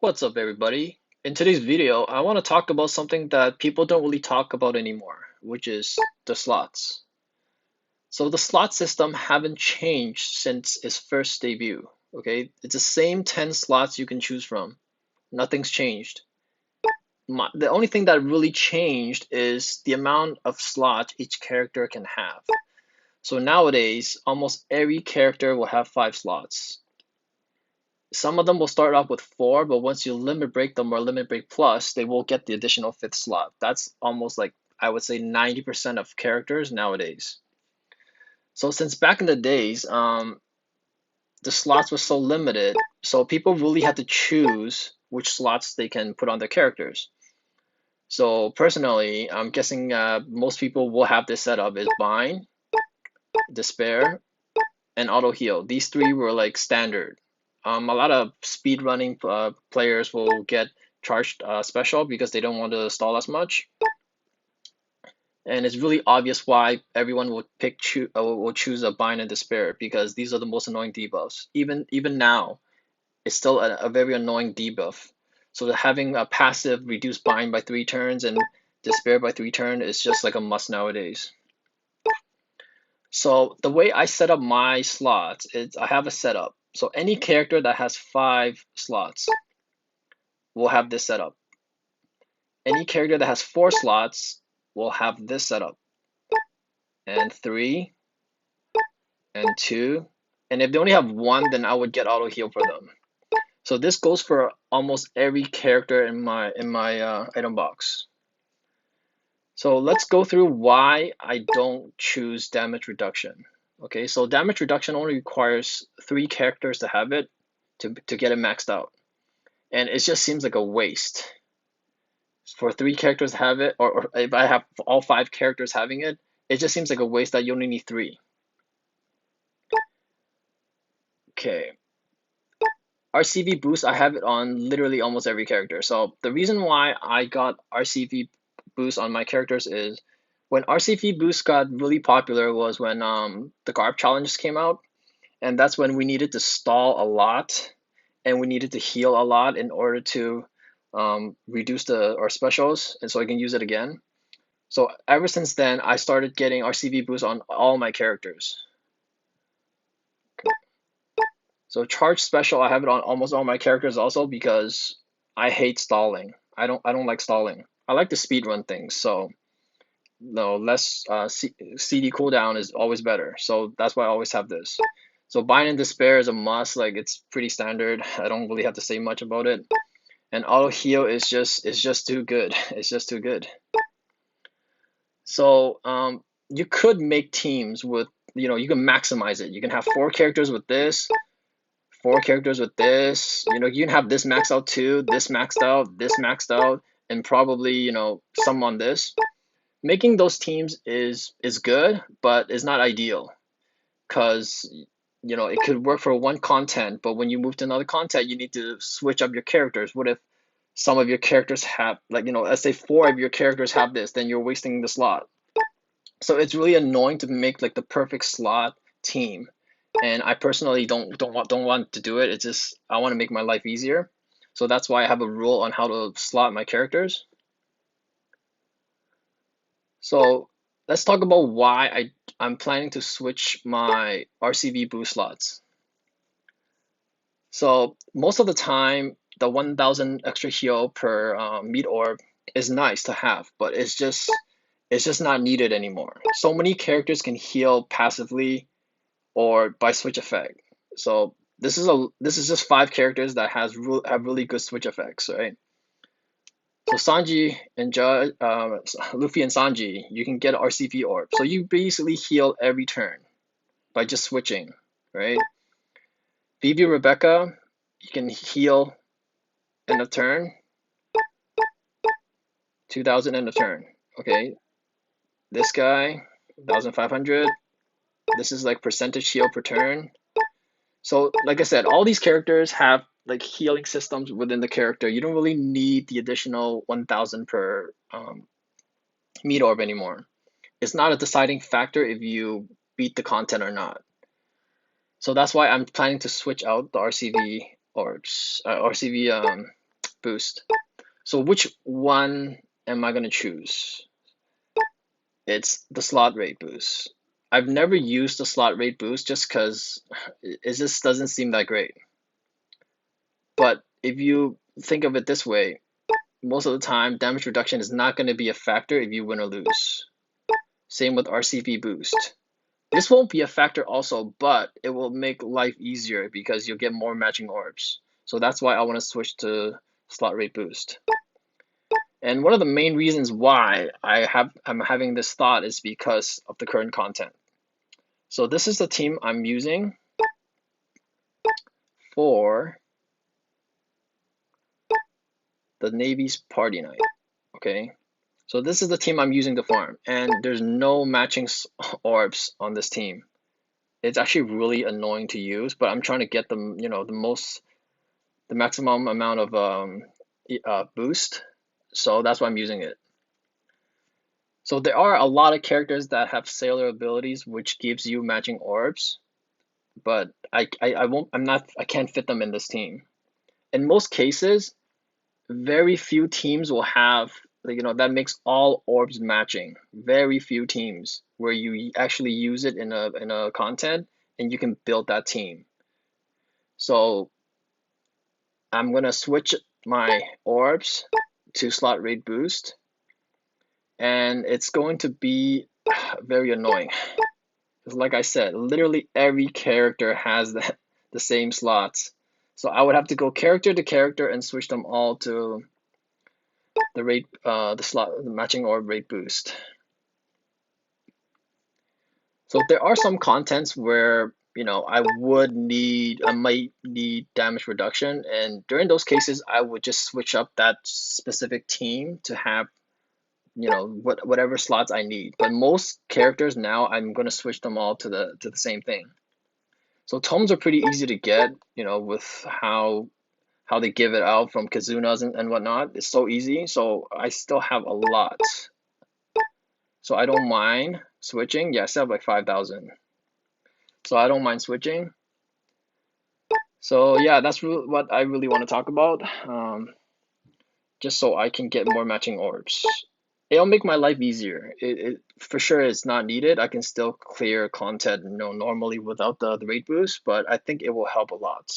What's up, everybody? In today's video, I want to talk about something that people don't really talk about anymore, which is the slots. So the slot system haven't changed since its first debut. Okay, it's the same 10 slots you can choose from. Nothing's changed. The only thing that really changed is the amount of slots each character can have. So nowadays, almost every character will have 5 slots. Some of them will start off with 4, but once you limit break them or limit break plus, they will get the additional 5th slot. That's almost like, I would say, 90% of characters nowadays. So since back in the days, the slots were so limited, so people really had to choose which slots they can put on their characters. So personally, I'm guessing most people will have this setup is bind, despair, and auto heal. These 3 were like standard. A lot of speed running players will get charged special because they don't want to stall as much, and it's really obvious why everyone would will choose a bind and despair because these are the most annoying debuffs. Even now, it's still a very annoying debuff. So having a passive reduce bind by 3 turns and despair by 3 turns is just like a must nowadays. So the way I set up my slots is I have a setup. So any character that has 5 slots will have this setup. Any character that has 4 slots will have this setup. And 3 and 2. And if they only have 1, then I would get auto heal for them. So this goes for almost every character in my item box. So let's go through why I don't choose damage reduction. Okay, so damage reduction only requires 3 characters to have it to get it maxed out. And it just seems like a waste. For 3 characters to have it, or if I have all 5 characters having it, it just seems like a waste that you only need 3. Okay. RCV boost, I have it on literally almost every character. So the reason why I got RCV boost on my characters is when RCV boost got really popular was when the Garb challenges came out, and that's when we needed to stall a lot and we needed to heal a lot in order to reduce our specials, and so I can use it again. So ever since then, I started getting RCV boost on all my characters. So charge special, I have it on almost all my characters also because I hate stalling. I don't like stalling. I like to speed run things, so no less CD cooldown is always better. So that's why I always have this. So bind and despair is a must. Like it's pretty standard. I don't really have to say much about it. And auto heal is just too good. It's just too good. So you could make teams with you can maximize it. You can have 4 characters with this, 4 characters with this. You can have this maxed out too, this maxed out, this maxed out, and probably some on this. Making those teams is good, but it's not ideal because it could work for one content, but when you move to another content, you need to switch up your characters. What if some of your characters have, like, let's say 4 of your characters have this, then you're wasting the slot. So it's really annoying to make like the perfect slot team. And I personally don't want to do it. It's just I want to make my life easier. So that's why I have a rule on how to slot my characters. So let's talk about why I'm planning to switch my RCV boost slots. So most of the time, the 1,000 extra heal per meat orb is nice to have, but it's just not needed anymore. So many characters can heal passively or by switch effect. So this is just 5 characters that have really good switch effects, right? So Sanji and Luffy and Sanji, you can get RCV orb. So you basically heal every turn by just switching, right? Vivi Rebecca, you can heal in a turn, 2,000 in a turn. Okay, this guy, 1,500. This is like percentage heal per turn. So like I said, all these characters have like healing systems within the character. You don't really need the additional 1,000 per meat orb anymore. It's not a deciding factor if you beat the content or not. So that's why I'm planning to switch out the RCV orbs, RCV boost. So which one am I going to choose? It's the slot rate boost. I've never used the slot rate boost just because it just doesn't seem that great. But if you think of it this way, most of the time, damage reduction is not going to be a factor if you win or lose. Same with RCV boost. This won't be a factor also, but it will make life easier because you'll get more matching orbs. So that's why I want to switch to slot rate boost. And one of the main reasons why I'm having this thought is because of the current content. So this is the team I'm using for the Navy's party night. Okay, so this is the team I'm using to farm, and there's no matching orbs on this team. It's actually really annoying to use, but I'm trying to get them, the maximum amount of boost. So that's why I'm using it. So there are a lot of characters that have sailor abilities, which gives you matching orbs, but I can't fit them in this team. In most cases, very few teams will have, that makes all orbs matching. Very few teams where you actually use it in a content and you can build that team. So I'm gonna switch my orbs to slot rate boost, and it's going to be very annoying. Because like I said, literally every character has the same slots. So I would have to go character to character and switch them all to the matching orb rate boost. So there are some contents where I might need damage reduction, and during those cases I would just switch up that specific team to have whatever slots I need. But most characters now I'm going to switch them all to the same thing. So tomes are pretty easy to get, with how they give it out from Kazunas and whatnot. It's so easy. So I still have a lot. So I don't mind switching. Yeah, I still have like 5,000. So I don't mind switching. So yeah, that's what I really want to talk about. Just so I can get more matching orbs. It'll make my life easier. It for sure it's not needed. I can still clear content, normally without the rate boost, but I think it will help a lot.